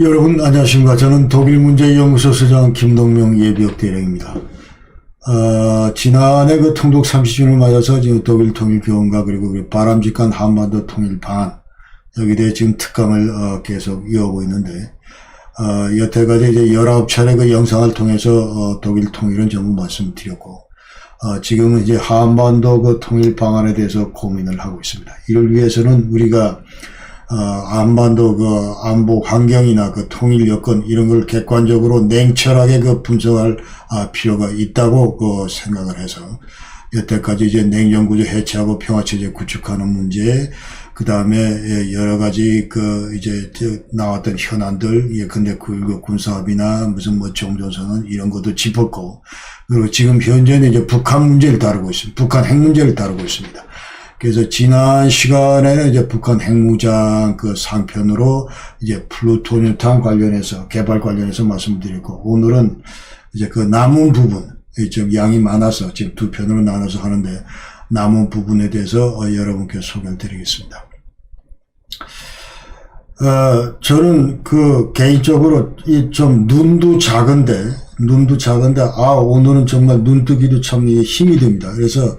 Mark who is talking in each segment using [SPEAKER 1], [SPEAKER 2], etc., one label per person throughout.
[SPEAKER 1] 여러분 안녕하십니까. 저는 독일문제연구소 소장 김동명 예비역대령입니다. 지난해 그 통독 30주년을 맞아서 지금 독일 통일교원과 그리고 바람직한 한반도 통일 방안 여기에 대해 지금 특강을 계속 이어오고 있는데 여태까지 이제 19차례 그 영상을 통해서 독일 통일은 전부 말씀드렸고 지금은 이제 한반도 그 통일 방안에 대해서 고민을 하고 있습니다. 이를 위해서는 우리가 한반도 그 안보 환경이나 그 통일 여건 이런 걸 객관적으로 냉철하게 그 분석할 필요가 있다고 그 생각을 해서 여태까지 이제 냉전구조 해체하고 평화체제 구축하는 문제, 그 다음에 여러 가지 그 이제 나왔던 현안들, 근데 그 군사합의나 무슨 뭐 종전선언 이런 것도 짚었고, 그리고 지금 현재는 이제 북한 문제를 다루고 있습니다. 북한 핵 문제를 다루고 있습니다. 그래서 지난 시간에는 이제 북한 핵무장 그 상편으로 이제 플루토늄탄 관련해서 개발 관련해서 말씀드렸고, 오늘은 이제 그 남은 부분, 좀 양이 많아서 지금 두 편으로 나눠서 하는데 남은 부분에 대해서 여러분께 소개를 드리겠습니다. 저는 그 개인적으로 이 좀 눈도 작은데 오늘은 정말 눈뜨기도 참 힘이 됩니다. 그래서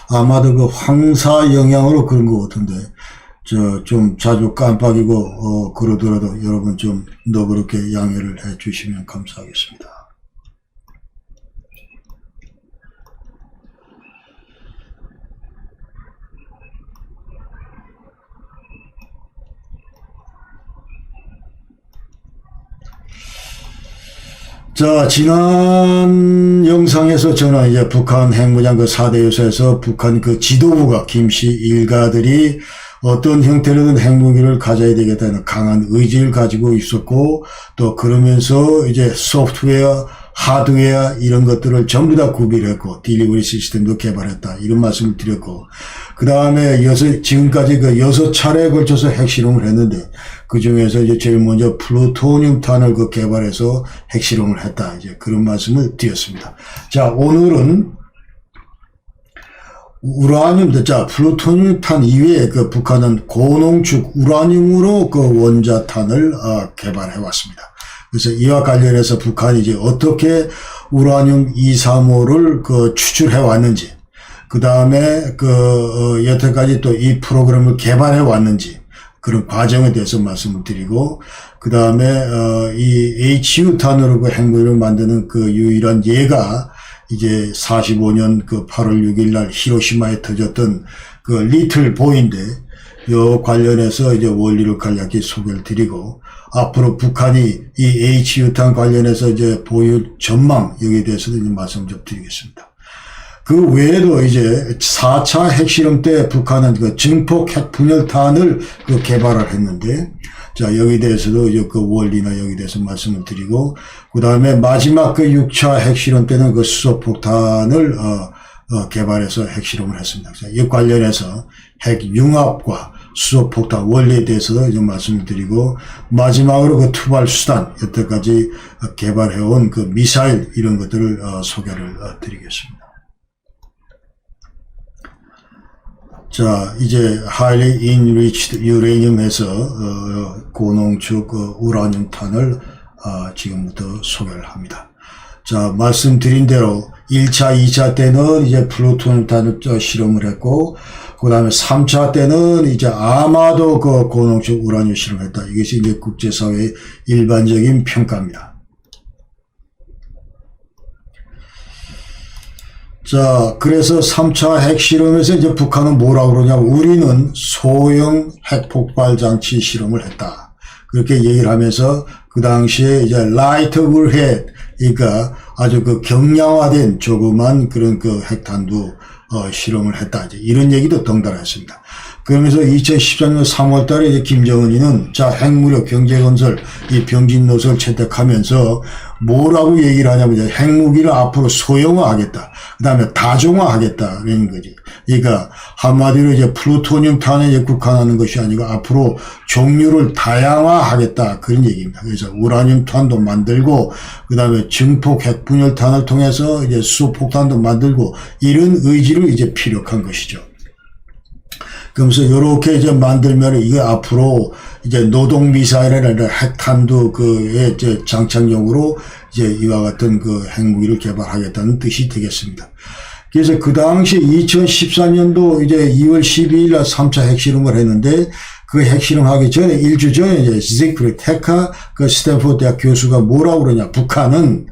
[SPEAKER 1] 아마도 그 황사 영향으로 그런 것 같은데, 좀 자주 깜빡이고, 그러더라도 여러분 좀 너그럽게 양해를 해 주시면 감사하겠습니다. 자, 지난 영상에서 저는 이제 북한 핵무장 그 4대 요소에서 북한 그 지도부가 김씨 일가들이 어떤 형태로든 핵무기를 가져야 되겠다는 강한 의지를 가지고 있었고, 또 그러면서 이제 소프트웨어, 하드웨어 이런 것들을 전부 다 구비했고, 딜리버리 시스템도 개발했다. 이런 말씀을 드렸고, 그 다음에 지금까지 그 6차례에 걸쳐서 핵실험을 했는데, 그 중에서 이제 제일 먼저 플루토늄탄을 그 개발해서 핵실험을 했다. 이제 그런 말씀을 드렸습니다. 자, 오늘은 우라늄, 플루토늄탄 이외에 그 북한은 고농축 우라늄으로 그 원자탄을 개발해 왔습니다. 그래서 이와 관련해서 북한이 이제 어떻게 우라늄 235를 그 추출해 왔는지, 그 다음에 여태까지 또 이 프로그램을 개발해 왔는지, 그런 과정에 대해서 말씀을 드리고, 그 다음에 이 HU탄으로 그 핵무기를 만드는 그 유일한 예가 이제 45년 그 8월 6일 날 히로시마에 터졌던 그 리틀 보이인데, 요 관련해서 이제 원리를 간략히 소개를 드리고, 앞으로 북한이 이 HU탄 관련해서 이제 보일 전망, 여기에 대해서도 이제 말씀 좀 드리겠습니다. 그 외에도 이제 4차 핵실험 때 북한은 그 증폭 핵분열탄을 그 개발을 했는데, 자, 여기에 대해서도 이제 그 원리나 여기에 대해서 말씀을 드리고, 그 다음에 마지막 그 6차 핵실험 때는 그 수소폭탄을, 개발해서 핵실험을 했습니다. 그래서 이 관련해서 핵융합과 수소폭탄 원리에 대해서도 이제 말씀을 드리고, 마지막으로 그 투발수단, 여태까지 개발해온 그 미사일 이런 것들을 소개를 드리겠습니다. 자, 이제 highly enriched uranium에서 고농축 우라늄탄을 지금부터 소개를 합니다. 자, 말씀드린 대로 1차, 2차 때는 이제 플루토늄탄을 실험을 했고, 그 다음에 3차 때는 이제 아마도 그 고농축 우라늄 실험을 했다. 이것이 이제 국제사회의 일반적인 평가입니다. 자, 그래서 3차 핵실험에서 이제 북한은 뭐라고 그러냐면, 우리는 소형 핵폭발 장치 실험을 했다. 그렇게 얘기를 하면서, 그 당시에 이제 라이트 월헤드, 그러니까 아주 그 경량화된 조그만 그런 그 핵탄두, 실험을 했다. 이제 이런 얘기도 덩달아 했습니다. 그러면서 2014년 3월 달에 이제 김정은이는 자, 핵무력 경제건설, 이 병진노선을 채택하면서 뭐라고 얘기를 하냐면 이제 핵무기를 앞으로 소형화하겠다. 그 다음에 다종화하겠다. 그런 거지. 그러니까 한마디로 이제 플루토늄탄에 이제 국한하는 것이 아니고 앞으로 종류를 다양화하겠다. 그런 얘기입니다. 그래서 우라늄탄도 만들고, 그 다음에 증폭 핵분열탄을 통해서 이제 수소폭탄도 만들고, 이런 의지를 이제 피력한 것이죠. 그러면서 요렇게 이제 만들면 이게 앞으로 이제 노동 미사일이나 핵탄두 그의 이제 장착용으로 이제 이와 같은 그 핵무기를 개발하겠다는 뜻이 되겠습니다. 그래서 그 당시 2014년도 이제 2월 12일 날 3차 핵실험을 했는데 그 핵실험하기 전에 일주 전에 이제 지그프리 테카 그 스탠포드 대학 교수가 뭐라고 그러냐. 북한은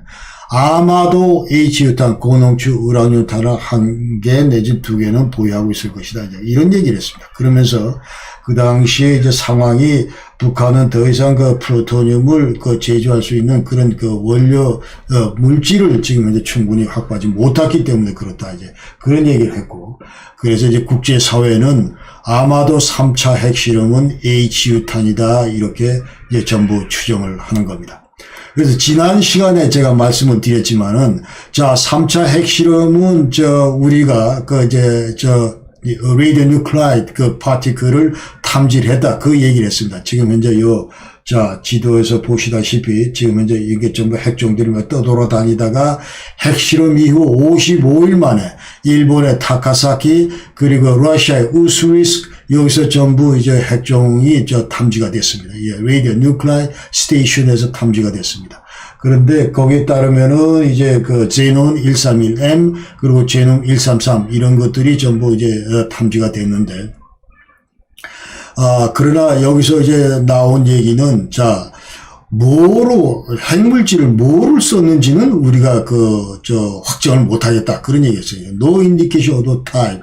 [SPEAKER 1] 아마도 H유탄 고농축 우라늄탄을 1개 내지 2개는 보유하고 있을 것이다. 이런 얘기를 했습니다. 그러면서 그 당시에 이제 상황이 북한은 더 이상 그 플루토늄을 그 제조할 수 있는 그런 그 원료 물질을 지금 이제 충분히 확보하지 못했기 때문에 그렇다. 이제 그런 얘기를 했고, 그래서 이제 국제 사회는 아마도 3차 핵실험은 H유탄이다 이렇게 이제 전부 추정을 하는 겁니다. 그래서 지난 시간에 제가 말씀을 드렸지만은, 자, 3차 핵실험은 우리가 라디오 뉴클라이드 그 파티클을 탐지를 했다. 그 얘기를 했습니다. 지금 현재 지도에서 보시다시피 지금 현재 이게 전부 핵종들이 떠돌아다니다가 핵실험 이후 55일 만에 일본의 타카사키 그리고 러시아의 우스리스크 여기서 전부 이제 핵종이 탐지가 됐습니다. 라디오 뉴클라이드 스테이션에서 탐지가 됐습니다. 그런데 거기에 따르면은 이제 그 제논 131M 그리고 제논 133 이런 것들이 전부 이제 탐지가 됐는데, 그러나 여기서 이제 나온 얘기는, 자, 핵물질을 뭐를 썼는지는 우리가 확정을 못하겠다. 그런 얘기였어요. No indication of the type,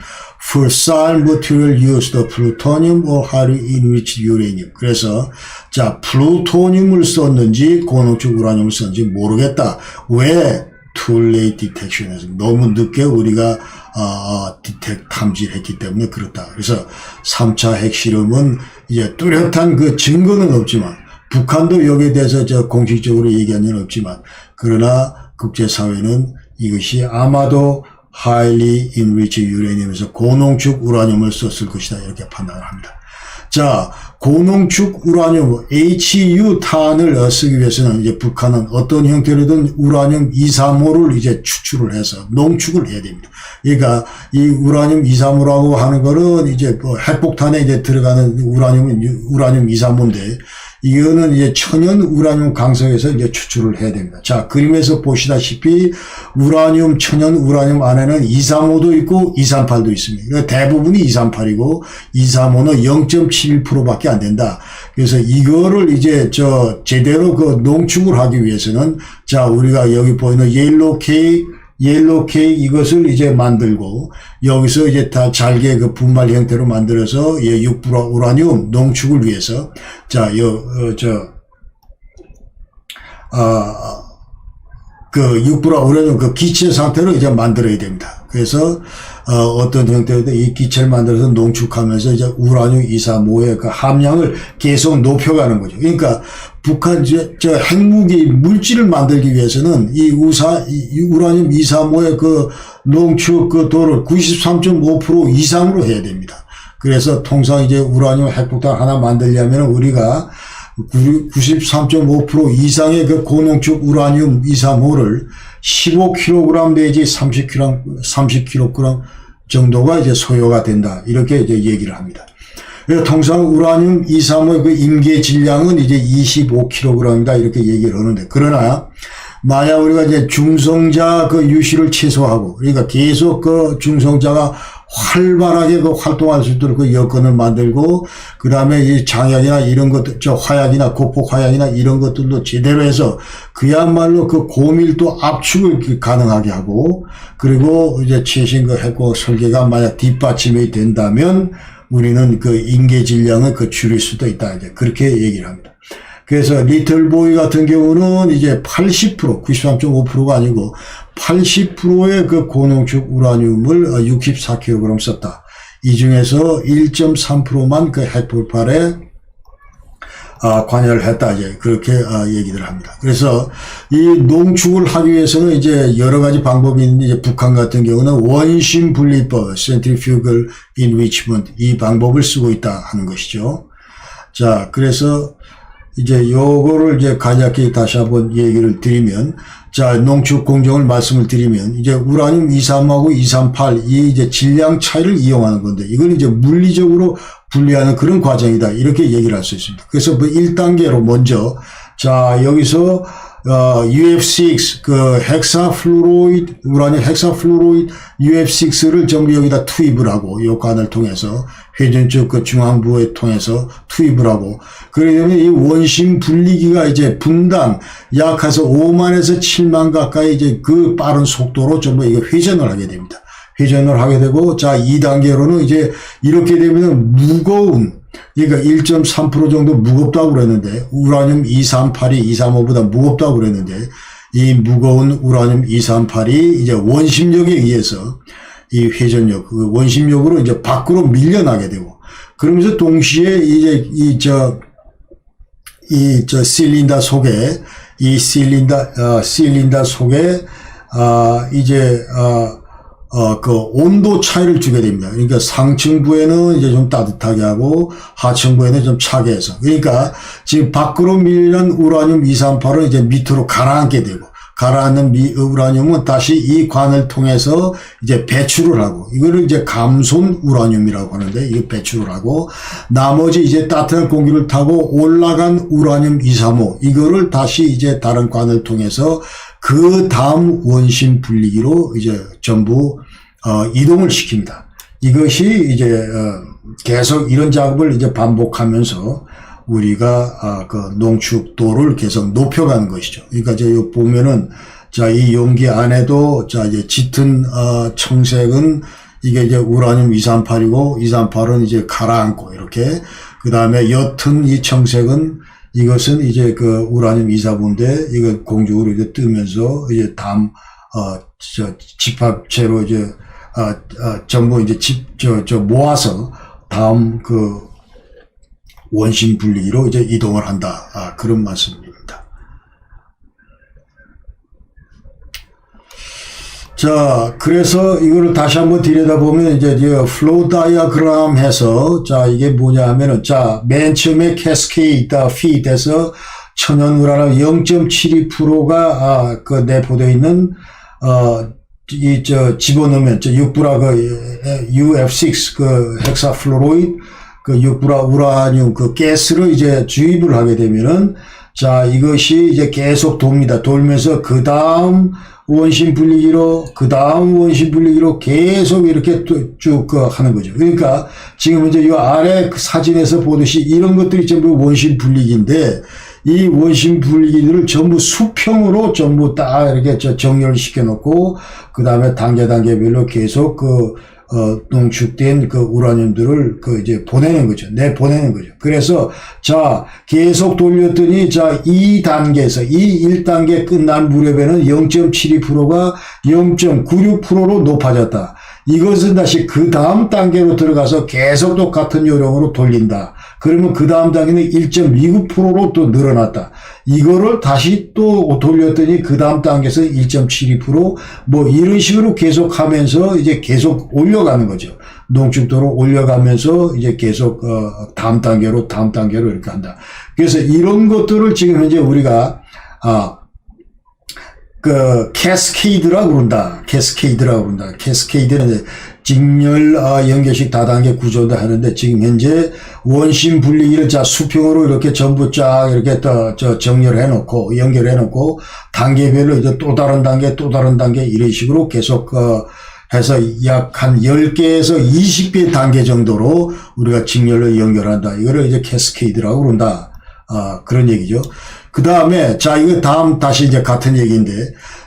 [SPEAKER 1] fissile material used, plutonium or highly enriched uranium. 그래서, 자, 플루토늄을 썼는지, 고농축 우라늄을 썼는지 모르겠다. 왜? Too late detection에서 너무 늦게 우리가 탐지를 했기 때문에 그렇다. 그래서 3차 핵실험은 이제 뚜렷한 그 증거는 없지만, 북한도 여기에 대해서 공식적으로 얘기한 적은 없지만, 그러나 국제사회는 이것이 아마도 highly enriched uranium에서 고농축 우라늄을 썼을 것이다 이렇게 판단을 합니다. 자, 고농축 우라늄 HU탄을 쓰기 위해서는 이제 북한은 어떤 형태로든 우라늄 235를 이제 추출을 해서 농축을 해야 됩니다. 그러니까 이 우라늄 235라고 하는 거는 이제 핵폭탄에 이제 들어가는 우라늄 235인데, 이거는 이제 천연 우라늄 강석에서 이제 추출을 해야 됩니다. 자, 그림에서 보시다시피 천연 우라늄 안에는 235도 있고 238도 있습니다. 그러니까 대부분이 238이고 235는 0.71%밖에 안 된다. 그래서 이거를 이제 제대로 그 농축을 하기 위해서는, 자, 우리가 여기 보이는 옐로우 케이크 이것을 이제 만들고, 여기서 이제 다 잘게 그 분말 형태로 만들어서 6불화 우라늄 농축을 위해서, 자, 그 6불화 우라늄 그 기체 상태로 이제 만들어야 됩니다. 그래서 어떤 형태로든 이 기체를 만들어서 농축하면서 이제 우라늄 235의 그 함량을 계속 높여가는 거죠. 그러니까 북한 핵무기 물질을 만들기 위해서는 이 우라늄 235의 그 농축 그 도를 93.5% 이상으로 해야 됩니다. 그래서 통상 이제 우라늄 핵폭탄 하나 만들려면 우리가 93.5% 이상의 그 고농축 우라늄 235를 15kg 내지 30kg 정도가 이제 소요가 된다. 이렇게 이제 얘기를 합니다. 그래서 통상 우라늄 235의 그 임계 질량은 이제 25kg이다. 이렇게 얘기를 하는데, 그러나 만약 우리가 이제 중성자 그 유실을 최소화하고, 그러니까 계속 그 중성자가 활발하게 그 활동할 수 있도록 그 여건을 만들고, 그 다음에 이 장약이나 이런 것들, 화약이나 고폭 화약이나 이런 것들도 제대로 해서 그야말로 그 고밀도 압축을 가능하게 하고, 그리고 이제 최신 그 핵과 설계가 만약 뒷받침이 된다면 우리는 그 임계 질량을 그 줄일 수도 있다. 이제 그렇게 얘기를 합니다. 그래서 리틀보이 같은 경우는 이제 80%, 93.5%가 아니고 80%의 그 고농축 우라늄을 64kg 썼다. 이 중에서 1.3%만 그 핵폭발에 관여를 했다. 이제 그렇게 얘기를 합니다. 그래서 이 농축을 하기 위해서는 이제 여러 가지 방법이 있는데, 이제 북한 같은 경우는 원심 분리법, centrifugal enrichment 이 방법을 쓰고 있다 하는 것이죠. 자, 그래서 이제 요거를 이제 간략히 다시 한번 얘기를 드리면, 자, 농축 공정을 말씀을 드리면, 이제 우라늄 235하고 238, 이 이제 질량 차이를 이용하는 건데, 이걸 이제 물리적으로 분리하는 그런 과정이다. 이렇게 얘기를 할 수 있습니다. 그래서 뭐 1단계로 먼저, 자, 여기서, UF6, 그, 헥사플루로이드, 우라늄 헥사플루로이드 UF6를 전부 여기다 투입을 하고, 요 관을 통해서, 회전적 그 중앙부에 통해서 투입을 하고, 그러면 이 원심 분리기가 이제 분당 약 해서 5만에서 7만 가까이 이제 그 빠른 속도로 전부 이거 회전을 하게 됩니다. 회전을 하게 되고, 자, 2단계로는 이제 이렇게 되면 무거운, 그러니까 1.3% 정도 무겁다고 그랬는데, 우라늄 238이 235보다 무겁다고 그랬는데, 이 무거운 우라늄 238이 이제 원심력에 의해서 이 회전력, 그 원심력으로 이제 밖으로 밀려나게 되고, 그러면서 동시에 이제 실린더 속에, 이 실린더 속에, 그 온도 차이를 주게 됩니다. 그러니까 상층부에는 이제 좀 따뜻하게 하고 하층부에는 좀 차게 해서. 그러니까 지금 밖으로 밀린 우라늄 238은 이제 밑으로 가라앉게 되고, 가라앉는 우라늄은 다시 이 관을 통해서 이제 배출을 하고, 이거를 이제 감손 우라늄이라고 하는데, 이거 배출을 하고, 나머지 이제 따뜻한 공기를 타고 올라간 우라늄 235, 이거를 다시 이제 다른 관을 통해서 그 다음 원심 분리기로 이제 전부 이동을 시킵니다. 이것이 이제 계속 이런 작업을 이제 반복하면서 우리가 그 농축도를 계속 높여가는 것이죠. 그러니까 이제 여기 보면은, 자, 이 용기 안에도, 자, 이제 짙은 청색은 이게 이제 우라늄 238이고 238은 이제 가라앉고 이렇게, 그 다음에 옅은 이 청색은 이것은 이제 그 우라늄 245인데, 이거 공중으로 이제 뜨면서 이제 다음 집합체로 이제 전부 이제 모아서 다음 그 원심 분리기로 이제 이동을 한다. 그런 말씀입니다. 자, 그래서 이거를 다시 한번 들여다보면 이제 플로우 다이어그램 해서, 자, 이게 뭐냐 하면은, 자, 맨 처음에 캐스케이드 피드에서 천연 우라늄 0.72%가 내포되어 있는 집어넣으면 육부라 그 UF6 그 헥사플루로이드 그 육부라 우라늄 그 가스를 이제 주입을 하게 되면은, 자, 이것이 이제 계속 돕니다. 돌면서 그 다음 원심 분리기로 계속 이렇게 쭉 하는 거죠. 그러니까 지금 이제 이 아래 사진에서 보듯이 이런 것들이 전부 원심 분리기인데, 이 원심 분리기들을 전부 수평으로 전부 딱 이렇게 정렬을 시켜놓고, 그 다음에 단계별로 계속 농축된 그 우라늄들을 이제 보내는 거죠. 내보내는 거죠. 그래서, 자, 계속 돌렸더니, 자, 2단계에서, 이 1단계 끝난 무렵에는 0.72%가 0.96%로 높아졌다. 이것은 다시 그 다음 단계로 들어가서 계속 똑같은 요령으로 돌린다. 그러면 그 다음 단계는 1.29%로 또 늘어났다. 이거를 다시 또 돌렸더니 그 다음 단계에서 1.72%, 뭐 이런 식으로 계속 하면서 이제 계속 올려가는 거죠. 농축도를 올려가면서 이제 계속 다음 단계로 이렇게 한다. 그래서 이런 것들을 지금 현재 우리가 그 캐스케이드라고 그런다. 캐스케이드는 직렬 연결식 다단계 구조도 하는데, 지금 현재 원심 분리기를 자 수평으로 이렇게 전부 쫙 이렇게 정렬해 놓고 연결해 놓고 단계별로 이제 또 다른 단계 이런 식으로 계속 해서 약 한 10개에서 20개 단계 정도로 우리가 직렬로 연결한다. 이거를 이제 캐스케이드라고 그런다. 그런 얘기죠. 그 다음에, 자, 이거 다시 이제 같은 얘기인데,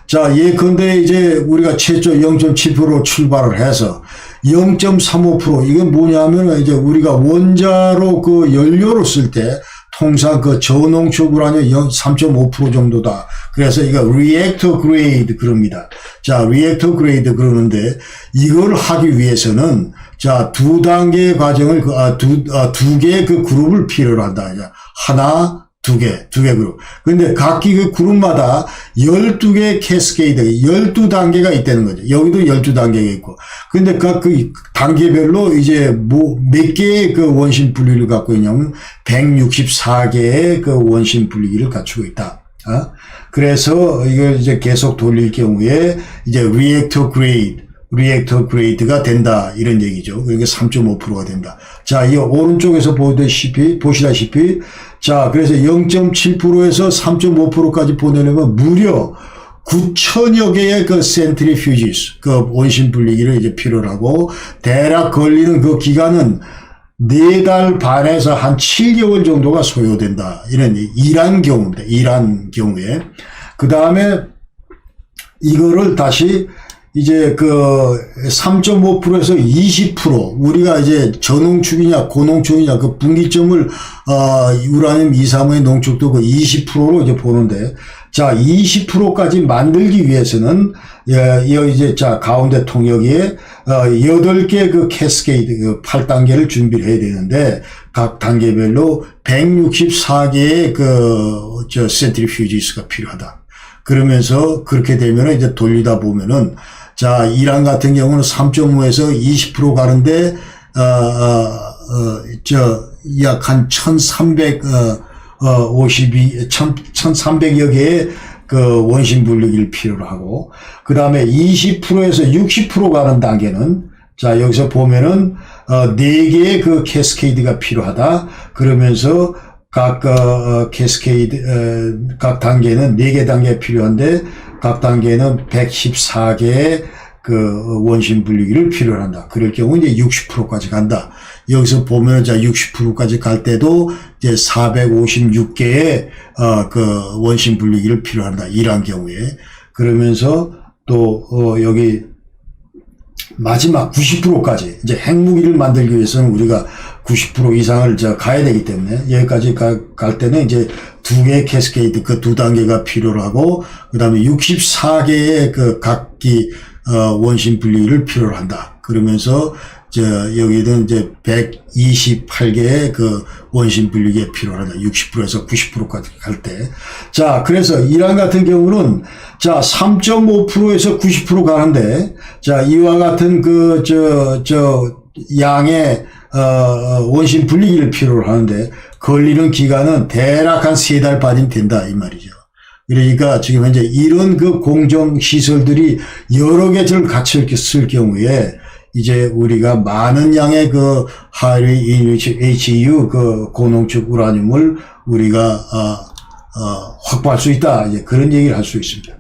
[SPEAKER 1] 자, 예컨대 이제 우리가 최초 0.7% 출발을 해서 0.35%, 이건 뭐냐면 이제 우리가 원자로 그 연료로 쓸 때 통상 그 저농축 우라늄 3.5% 정도다. 그래서 이거 리액터 그레이드 그럽니다. 자, 리액터 그레이드 그러는데, 이걸 하기 위해서는, 자, 두 단계의 과정을, 두 개의 그 그룹을 필요로 한다. 하나, 두 개 그룹. 근데 각기 그 그룹마다 12개 캐스케이드, 12단계가 있다는 거죠. 여기도 12단계가 있고. 근데 각 그 단계별로 이제 몇 개의 그 원심 분리를 갖고 있냐면 164개의 그 원심 분리기를 갖추고 있다. 그래서 이걸 이제 계속 돌릴 경우에 이제 리액터 그레이드가 된다 이런 얘기죠. 그러니까 3.5%가 된다. 자, 이 오른쪽에서 보시다시피 자, 그래서 0.7%에서 3.5%까지 보내려면 무려 9천여 개의 그 센트리퓨지스, 그 원심 분리기를 이제 필요로 하고, 대략 걸리는 그 기간은 4달 반에서 한 7개월 정도가 소요된다. 이런 일한 경우입니다. 일한 경우에. 그 다음에 이거를 다시 이제 그 3.5%에서 20% 우리가 이제 저농축이냐 고농축이냐 그 분기점을 우라늄 235의 농축도 그 20%로 이제 보는데, 자 20%까지 만들기 위해서는 이제 자 가운데 통역에 8개 그 캐스케이드 그 8단계를 준비를 해야 되는데, 각 단계별로 164개의 그 센트리퓨지스가 필요하다. 그러면서 그렇게 되면 이제 돌리다 보면은 자 이란 같은 경우는 3.5에서 20% 가는데 약 한 1300여 개의 그 원심 분리기를 필요로 하고, 그 다음에 20%에서 60% 가는 단계는 자 여기서 보면은 4개의 그 캐스케이드가 필요하다. 그러면서 각 캐스케이드 각 단계는 4개 단계가 필요한데, 각 단계는 114개의 그 원심 분리기를 필요로 한다. 그럴 경우 이제 60%까지 간다. 여기서 보면 자 60%까지 갈 때도 이제 456개의 그 원심 분리기를 필요로 한다. 이러한 경우에. 그러면서 또 여기 마지막 90%까지 이제 핵무기를 만들기 위해서는 우리가 90% 이상을 가야 되기 때문에 여기까지 갈 때는 이제 2개의 캐스케이드 그 2단계가 필요로 하고, 그 다음에 64개의 그 각기 원심 분리기를 필요로 한다. 그러면서 여기는 이제 128개의 그 원심 분리기가 필요하다. 60%에서 90%까지 갈 때. 자, 그래서 이란 같은 경우는 자, 3.5%에서 90% 가는데, 자, 이와 같은 그, 양의, 원심 분리기를 필요로 하는데, 걸리는 기간은 대략 한 3달 반이면 된다, 이 말이죠. 그러니까 지금 현재 이런 그 공정시설들이 여러 개를 같이 이렇게 쓸 경우에, 이제 우리가 많은 양의 그 하이리 HEU 그 고농축 우라늄을 우리가, 확보할 수 있다. 이제 그런 얘기를 할 수 있습니다.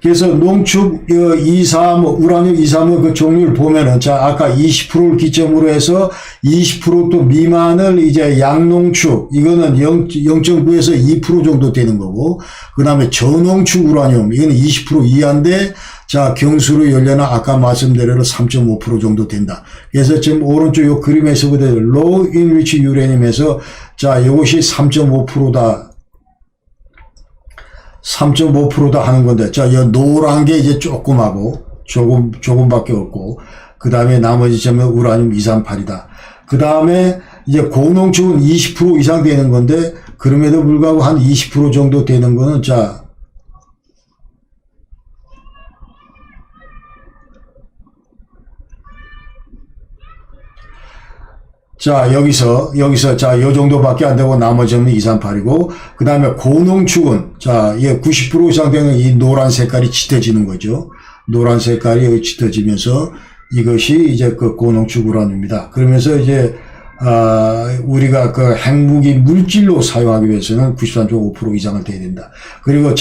[SPEAKER 1] 그래서 농축 235 우라늄 235 그 종류를 보면은 자 아까 20%를 기점으로 해서 20% 미만을 이제 양농축 이거는 0.9에서 2% 정도 되는 거고, 그다음에 저농축 우라늄 이거는 20% 이하인데 자 경수로 열려나 아까 말씀대로 3.5% 정도 된다. 그래서 지금 오른쪽 요 그림에서 그대로 low enriched uranium에서 자 이것이 3.5%다. 3.5%다 하는 건데, 자, 이 노란 게 이제 조금하고, 조금밖에 없고, 그 다음에 나머지 점은 우라늄 238이다. 그 다음에 이제 고농축은 20% 이상 되는 건데, 그럼에도 불구하고 한 20% 정도 되는 거는, 자, 여기서, 자, 요 정도밖에 안 되고, 나머지는 238이고, 그 다음에 고농축은, 자, 예, 90% 이상 되는 이 노란 색깔이 짙어지는 거죠. 노란 색깔이 여기 짙어지면서, 이것이 이제 그 고농축 우라늄입니다. 그러면서 이제, 우리가 그 핵무기 물질로 사용하기 위해서는 93.5% 이상을 돼야 된다. 그리고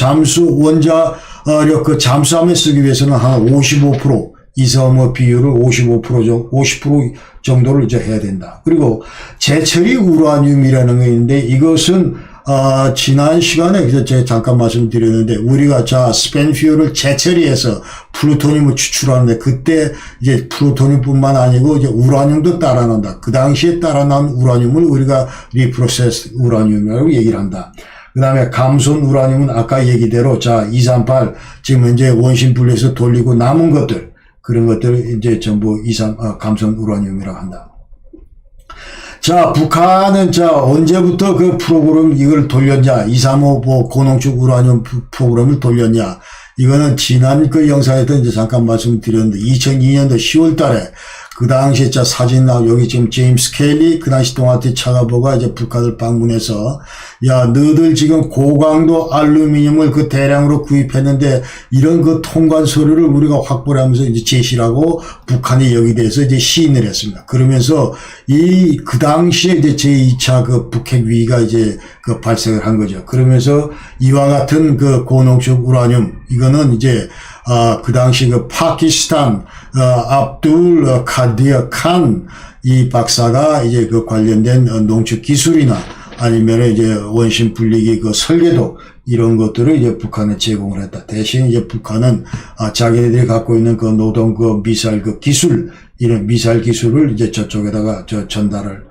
[SPEAKER 1] 원자력 그 잠수함에 쓰기 위해서는 한 55%, 이섬의 비율을 50% 정도를 이제 해야 된다. 그리고 재처리 우라늄이라는 게 있는데, 이것은 지난 시간에 제가 잠깐 말씀드렸는데, 우리가 스펜퓨어를 재처리해서 플루토늄을 추출하는데, 그때 이제 플루토늄뿐만 아니고 이제 우라늄도 따라 나온다. 그 당시에 따라 나온 우라늄을 우리가 리프로세스 우라늄이라고 얘기를 한다. 그 다음에 감손 우라늄은 아까 얘기대로 238 지금 현재 원심 분리해서 돌리고 남은 것들, 그런 것들을 이제 전부 감손 우라늄이라고 한다. 자, 북한은 언제부터 그 프로그램 이걸 돌렸냐, 235 고농축 우라늄 프로그램을 돌렸냐. 이거는 지난 그 영상에도 이제 잠깐 말씀드렸는데, 2002년도 10월 달에 그 당시에 자 사진 나 여기 지금 제임스 켈리 그 당시 동아태 차가보가 이제 북한을 방문해서 야 너들 지금 고강도 알루미늄을 그 대량으로 구입했는데 이런 그 통관 서류를 우리가 확보를 하면서 이제 제시하고 북한이 여기 대해서 이제 시인을 했습니다. 그러면서 그 당시에 이제 제2차 그 북핵 위기가 이제 그 발생을 한 거죠. 그러면서 이와 같은 그 고농축 우라늄 이거는 이제 그 당시 그 파키스탄 압둘 카디어 칸 이 박사가 이제 그 관련된 농축 기술이나 아니면 이제 원심 분리기 그 설계도 이런 것들을 이제 북한에 제공을 했다. 대신 이제 북한은 자기네들이 갖고 있는 그 노동 그 미사일 그 기술 이런 미사일 기술을 이제 저쪽에다가 전달을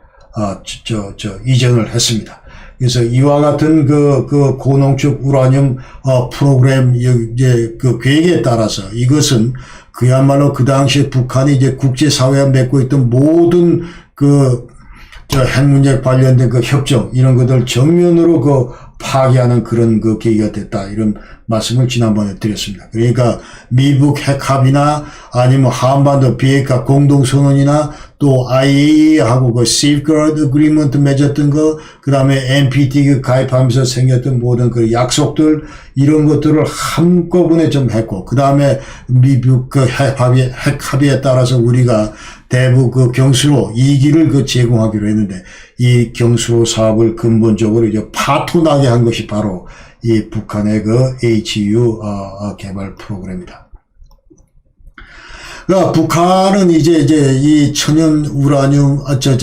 [SPEAKER 1] 이전을 했습니다. 그래서 이와 같은 그 고농축 우라늄 프로그램 이제 그 계획에 따라서 이것은 그야말로 그 당시에 북한이 이제 국제사회와 맺고 있던 모든 핵 문제 관련된 그 협정 이런 것들 정면으로 그 파기하는 그런 그 계기가 됐다 이런 말씀을 지난번에 드렸습니다. 그러니까 미북 핵합의나 아니면 한반도 비핵화 공동선언이나 또 IAEA하고 그 Safeguard Agreement 맺었던 거, 그 다음에 NPT 그 가입하면서 생겼던 모든 그 약속들 이런 것들을 한꺼번에 좀 했고, 그 다음에 미북 그 핵합의에 따라서 우리가 대북 그 경수로 2기를 그 제공하기로 했는데 이 경수로 사업을 근본적으로 이제 파토나게 한 것이 바로 이 북한의 그 HU 개발 프로그램이다. 그러니까 북한은 이제 이 천연 우라늄,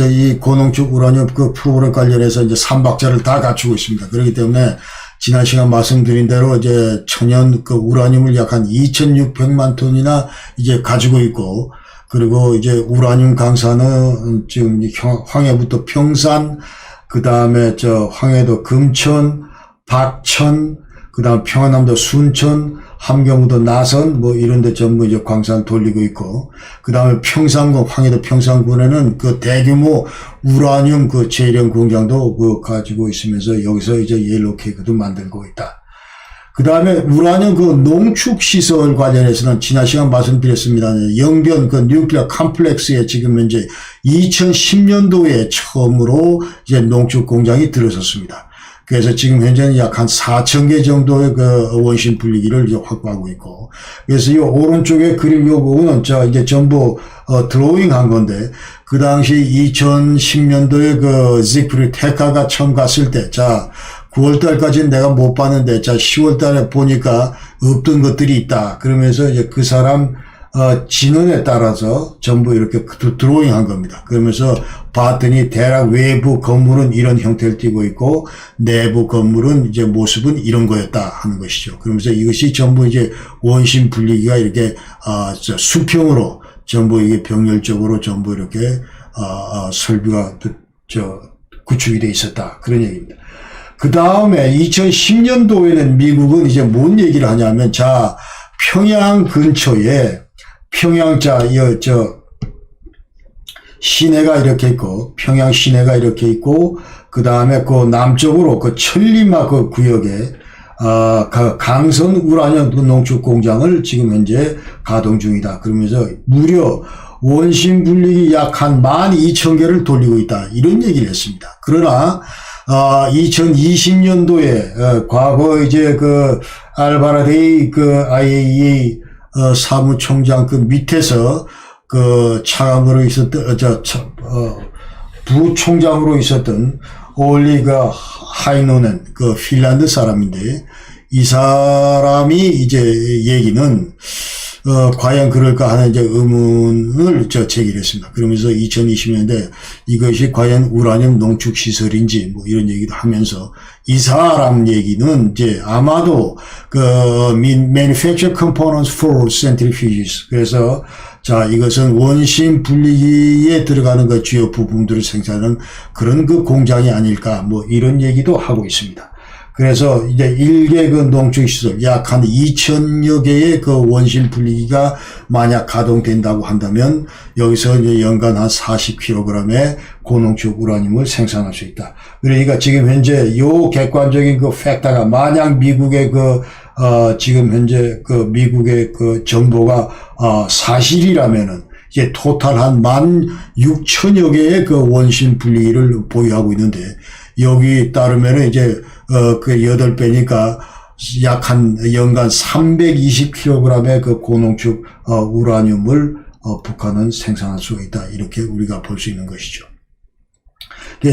[SPEAKER 1] 이 고농축 우라늄 그 프로그램 관련해서 이제 3박자를 다 갖추고 있습니다. 그렇기 때문에 지난 시간 말씀드린 대로 이제 천연 그 우라늄을 약 한 2,600만 톤이나 이제 가지고 있고, 그리고 이제 우라늄 강산은 지금 황해부터 평산, 그 다음에 황해도 금천, 박천, 그 다음 평안남도 순천, 함경부도 나선, 뭐 이런 데 전부 이제 광산 돌리고 있고, 그 다음에 평산군, 황해도 평산군에는 그 대규모 우라늄 그 재련 공장도 그 가지고 있으면서 여기서 이제 옐로우케이크도 만들고 있다. 그 다음에 우라늄 그 농축시설 관련해서는 지난 시간 말씀드렸습니다. 영변 그 뉴클리어 컴플렉스에 지금 현재 2010년도에 처음으로 이제 농축 공장이 들어섰습니다. 그래서 지금 현재는 약 한 4,000개 정도의 그 원심 분리기를 이제 확보하고 있고, 그래서 이 오른쪽에 그림 요거는 이제 전부 드로잉 한 건데, 그 당시 2010년도에 그 지프리 테카가 처음 갔을 때, 9월달까지는 내가 못 봤는데, 10월달에 보니까 없던 것들이 있다. 그러면서 이제 그 사람 진언에 따라서 전부 이렇게 드로잉 한 겁니다. 그러면서 봤더니 대략 외부 건물은 이런 형태를 띠고 있고 내부 건물은 이제 모습은 이런 거였다 하는 것이죠. 그러면서 이것이 전부 이제 원심 분리기가 이렇게 수평으로 전부 이게 병렬적으로 전부 이렇게 설비가 구축이 돼 있었다 그런 얘기입니다. 그 다음에 2010년도에는 미국은 이제 뭔 얘기를 하냐면 평양 근처에 평양 시내가 이렇게 있고 평양 시내가 이렇게 있고 그 다음에 그 남쪽으로 그 천리마 그 구역에 강선 우라늄 농축 공장을 지금 현재 가동 중이다. 그러면서 무려 원심 분리기 약 한 12,000개를 돌리고 있다. 이런 얘기를 했습니다. 그러나 2020년도에 과거 이제 그 알바라데이 그 IAEA 사무총장 그 밑에서 그 차관으로 있었던 부총장으로 있었던 올리가 하이노넨 그 핀란드 사람인데 이 사람이 이제 얘기는 과연 그럴까 하는 이제 의문을 제기를 했습니다. 그러면서 2020년대 이것이 과연 우라늄 농축 시설인지 뭐 이런 얘기도 하면서 이 사람 얘기는 이제 아마도 그 manufacture components for centrifuges 그래서 이것은 원심 분리기에 들어가는 그 주요 부품들을 생산하는 그런 그 공장이 아닐까 뭐 이런 얘기도 하고 있습니다. 그래서 이제 일개 그 농축시설 약 한 2,000여 개의 그 원심 분리기가 만약 가동된다고 한다면 여기서 이제 연간 한 40kg의 고농축 우라늄을 생산할 수 있다. 그러니까 지금 현재 요 객관적인 그 팩터가 만약 미국의 지금 현재 그 미국의 그 정보가 사실이라면은 이제 토탈 한 16,000여 개의 그 원심 분리기를 보유하고 있는데, 여기 따르면은 이제, 그 8배니까 약 한 연간 320kg의 그 고농축, 우라늄을, 북한은 생산할 수가 있다. 이렇게 우리가 볼 수 있는 것이죠.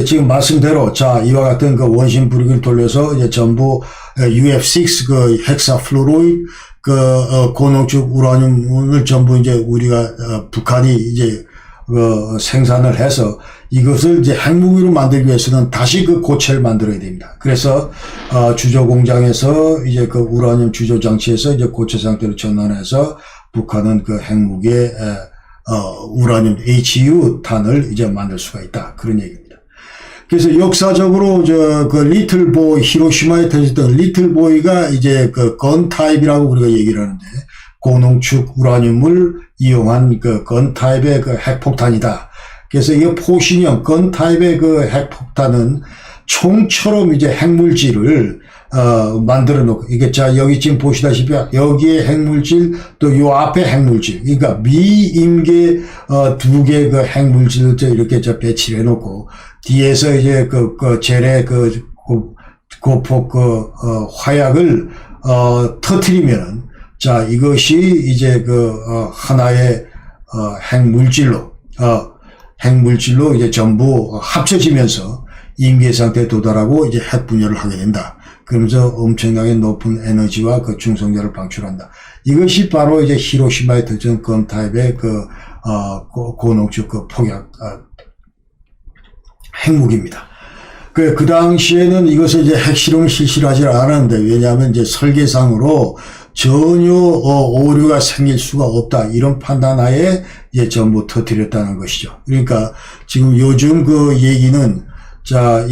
[SPEAKER 1] 지금 말씀대로, 자, 이와 같은 그 원심 분리기를 돌려서 이제 전부 UF6 그 헥사플루로이드 그 고농축 우라늄을 전부 이제 우리가 북한이 이제 생산을 해서 이것을 이제 핵무기로 만들기 위해서는 다시 그 고체를 만들어야 됩니다. 그래서 주조 공장에서 이제 그 우라늄 주조 장치에서 이제 고체 상태로 전환해서 북한은 그 핵무기에 우라늄 HU 탄을 이제 만들 수가 있다. 그런 얘기입니다. 그래서 역사적으로 그 리틀 보이, 히로시마에 터졌던 리틀 보이가 이제 그 건 타입이라고 우리가 얘기를 하는데, 고농축 우라늄을 이용한 그 건 타입의 그 핵폭탄이다. 그래서 이 포신형 건 타입의 그 핵폭탄은 총처럼 이제 핵물질을 만들어 놓고, 이게 자 여기 지금 보시다시피 여기에 핵물질, 또 요 앞에 핵물질, 그러니까 미임계 2개 그 핵물질을 이렇게 배치를 해 놓고, 뒤에서 이제 그 젤의 고폭 화약을 터트리면은, 자 이것이 이제 하나의 핵물질로 이제 전부 합쳐지면서 임계 상태에 도달하고 이제 핵 분열을 하게 된다. 그러면서 엄청나게 높은 에너지와 그 중성자를 방출한다. 이것이 바로 이제 히로시마에 터진 건 타입의 고농축 폭약 핵무기입니다. 그 당시에는 이것을 이제 핵실험을 실시를 하지 않았는데, 왜냐하면 이제 설계상으로 전혀 오류가 생길 수가 없다. 이런 판단하에 이제 전부 터뜨렸다는 것이죠. 그러니까 지금 요즘 그 얘기는, 자,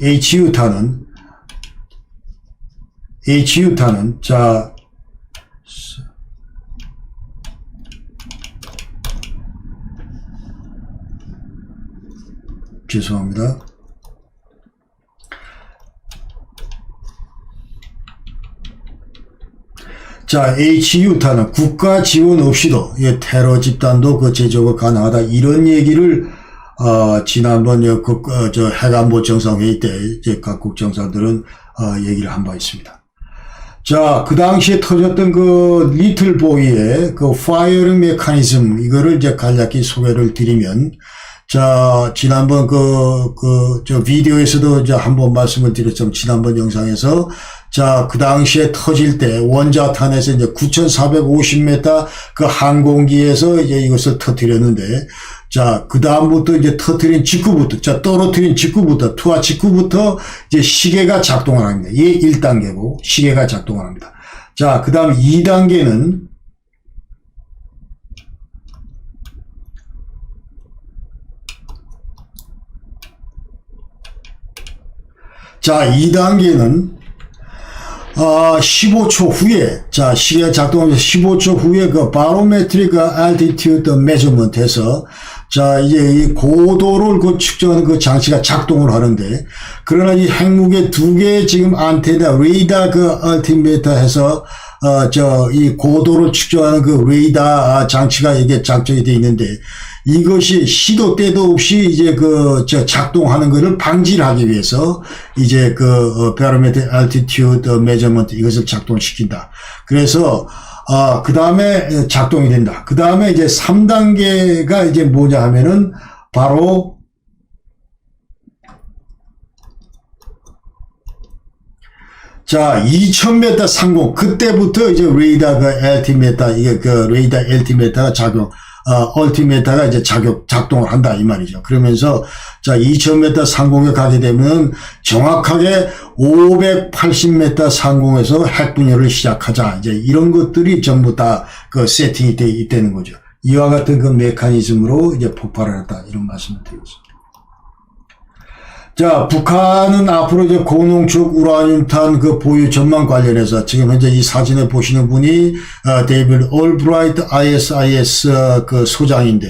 [SPEAKER 1] HU탄은, 자, 죄송합니다. 자, HU탄은 국가 지원 없이도 테러 집단도 그 제조가 가능하다. 이런 얘기를 지난번 핵안보 정상회의 때 이제 각국 정상들은 얘기를 한 바 있습니다. 자, 그 당시에 터졌던 그 리틀 보이의 그 파이어링 메커니즘, 이거를 이제 간략히 소개를 드리면, 자, 지난번 비디오에서도 이제 한번 말씀을 드렸지만, 지난번 영상에서, 자, 그 당시에 터질 때 원자탄에서 이제 9,450m 그 항공기에서 이제 이것을 터뜨렸는데, 자, 그 다음부터 이제 터뜨린 직후부터, 자, 떨어뜨린 직후부터, 투하 직후부터 이제 시계가 작동을 합니다. 이게 1단계고, 시계가 작동을 합니다. 자, 그 다음 2단계는, 자, 2단계는 15초 후에, 자, 시계가 작동하면서 15초 후에 그 바로메트릭 알티튜드 메저먼트에서, 자, 이제 이 고도를 그 측정하는 그 장치가 작동을 하는데, 그러나 이 핵무기의 2개의 지금 안테나, 레이더 얼티미터 해서, 이 고도를 측정하는 그 레이더 장치가 이게 장착이 되어 있는데, 이것이 시도 때도 없이 이제 작동하는 것을 방지를 하기 위해서 이제 barometric altitude measurement 이것을 작동시킨다. 그래서 그 다음에 작동이 된다. 그 다음에 이제 3단계가 이제 뭐냐 하면은 바로 자, 2000m 상공, 그때부터 이제 레이더 altimeter, 이게 레이더 altimeter가 얼티메타가 이제 작동을 한다, 이 말이죠. 그러면서, 자, 2000m 상공에 가게 되면 정확하게 580m 상공에서 핵분열을 시작하자. 이제 이런 것들이 전부 다 세팅이 돼 있다는 거죠. 이와 같은 메커니즘으로 이제 폭발을 했다. 이런 말씀을 드리겠습니다. 자, 북한은 앞으로 이제 고농축 우라늄탄 그 보유 전망 관련해서 지금 현재 이 사진에 보시는 분이 데이비드 올브라이트 ISIS 그 소장인데,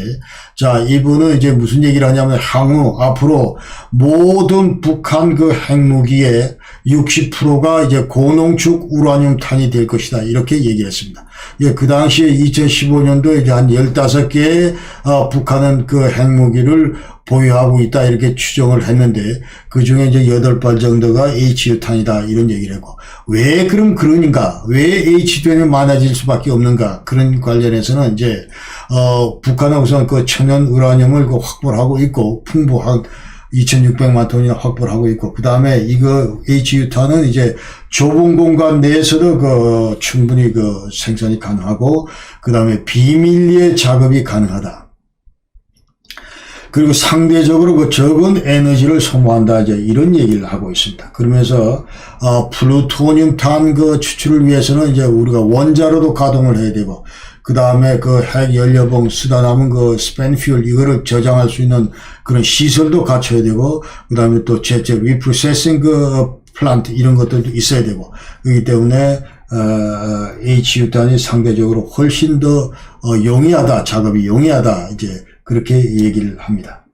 [SPEAKER 1] 자, 이분은 이제 무슨 얘기를 하냐면 향후 앞으로 모든 북한 그 핵무기의 60%가 이제 고농축 우라늄탄이 될 것이다, 이렇게 얘기를 했습니다. 예, 그 당시에 2015년도에 이제 한 15개의 북한은 그 핵무기를 보유하고 있다, 이렇게 추정을 했는데, 그 중에 이제 8발 정도가 HU탄이다, 이런 얘기를 했고, 왜 그럼 그러는가? 왜 HU탄이 많아질 수밖에 없는가? 그런 관련해서는 이제, 북한은 우선 그 천연 우라늄을 그 확보를 하고 있고, 풍부한 2,600만 톤이나 확보를 하고 있고, 그 다음에 이거 HU탄은 이제 좁은 공간 내에서도 그 충분히 그 생산이 가능하고, 그 다음에 비밀리에 작업이 가능하다. 그리고 상대적으로 그 적은 에너지를 소모한다, 이제 이런 얘기를 하고 있습니다. 그러면서 플루토늄탄 그 추출을 위해서는 이제 우리가 원자로도 가동을 해야 되고, 그 다음에 그 핵 연료봉 쓰다 남은 그 스펜퓨얼 이거를 저장할 수 있는 그런 시설도 갖춰야 되고, 그 다음에 또 제체 리프로세싱 그 플란트 이런 것들도 있어야 되고, 그렇기 때문에 HU탄이 상대적으로 훨씬 더 용이하다, 작업이 용이하다, 이제 그렇게 얘기를 합니다.